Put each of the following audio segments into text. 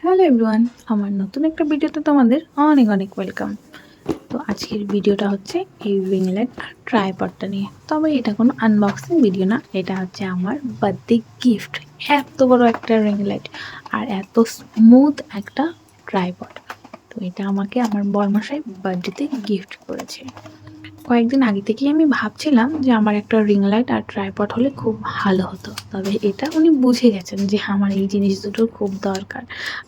Hello everyone, আমার নতুন একটা ভিডিওতে তোমাদের অনেক অনেক ওয়েলকাম। তো আজকের ভিডিওটা হচ্ছে এই রিং লাইট আর ট্রাইপডটা নিয়ে। তবে এটা কোনো আনবক্সিং ভিডিও না, এটা হচ্ছে আমার বার্থডে গিফট। এত বড় একটা রিং লাইট আর এত স্মুথ একটা ট্রাইপড। তো এটা আমাকে আমার বরমশাই বার্থডেতে গিফট করেছে। কয়েকদিন আগে থেকেই আমি ভাবছিলাম যে আমার একটা রিং লাইট আর ট্রাইপড হলে খুব ভালো হতো, তবে এটা উনি বুঝে গেছেন যে আমার এই জিনিস দুটোর খুব দরকার,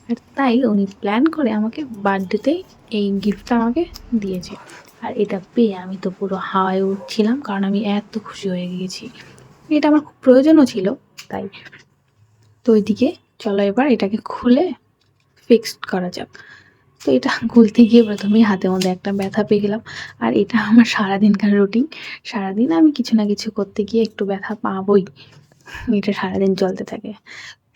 আর তাই উনি প্ল্যান করে আমাকে বার্থডেতেই এই গিফটটা আমাকে দিয়েছে। আর এটা পেয়ে আমি তো পুরো হাওয়ায় উঠছিলাম, কারণ আমি এত খুশি হয়ে গিয়েছি। এটা আমার খুব প্রয়োজনও ছিল তাই। তো ওইদিকে চলো এবার এটাকে খুলে ফিক্সড করা যাক। তো এটা খুলতে গিয়ে প্রথমেই হাতের মধ্যে একটা ব্যথা পেয়ে গেলাম। আর এটা আমার সারাদিনকার রুটিন। সারাদিন আমি কিছু না কিছু করতে গিয়ে একটু ব্যথা পাবই। এটা সারাদিন চলতে থাকে।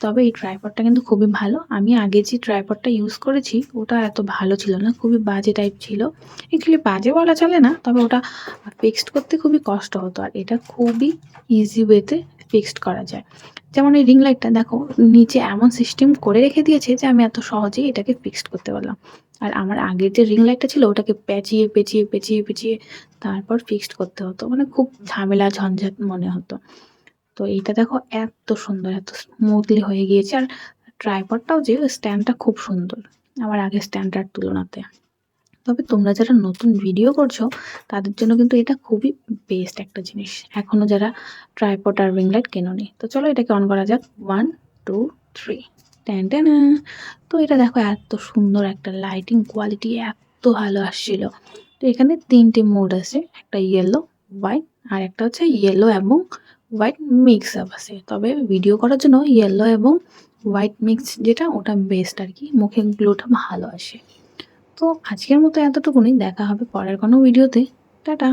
তবে এই ট্রাইপডটা কিন্তু খুবই ভালো। আমি আগে যে ট্রাইপডটা ইউজ করেছি ওটা এত ভালো ছিল না, খুবই বাজে টাইপ ছিল। অ্যাকচুয়ালি বাজে বলা চলে না, তবে ওটা ফিক্সড করতে খুবই কষ্ট হতো। আর এটা খুবই ইজি ওয়েতে ফিক্সড করা যায়। যেমন এই রিং লাইটটা দেখো, নিচে এমন সিস্টেম করে রেখে দিয়েছে যে আমি এত সহজেই এটাকে ফিক্সড করতে পারলাম। আর আমার আগের যে রিং লাইটটা ছিল ওটাকে পেঁচিয়ে পেঁচিয়ে পেঁচিয়ে পেঁচিয়ে তারপর ফিক্সড করতে হতো, মানে খুব ঝামেলা ঝঞ্ঝাট মনে হতো। তো এইটা দেখো এত সুন্দর, এত স্মুথলি হয়ে গিয়েছে। আর ট্রাইপডটাও যে স্ট্যান্ডটা খুব সুন্দর আমার আগের স্ট্যান্ডটার তুলনাতে। তবে তোমরা যারা নতুন ভিডিও করছো তাদের জন্য কিন্তু এটা খুবই বেস্ট একটা জিনিস, এখনো যারা ট্রাইপড আর রিং লাইট কেনোনি। তো চলো এটাকে অন করা যাক। 1 2 3 টেন টেন। তো এটা দেখো এত সুন্দর একটা লাইটিং কোয়ালিটি, এত ভালো আসছিল। তো এখানে 3টে মোড আছে, একটা ইয়েলো, হোয়াইট আর একটা হচ্ছে ইয়েলো এবং হোয়াইট মিক্স আপ আছে। তবে ভিডিও করার জন্য ইয়েলো এবং হোয়াইট মিক্স যেটা ওটা বেস্ট আর কি, মুখে গ্লোটা ভালো আসে। তো আজকের মতো এতটুকুনি, দেখা হবে পরের কোনো ভিডিওতে। টাটা।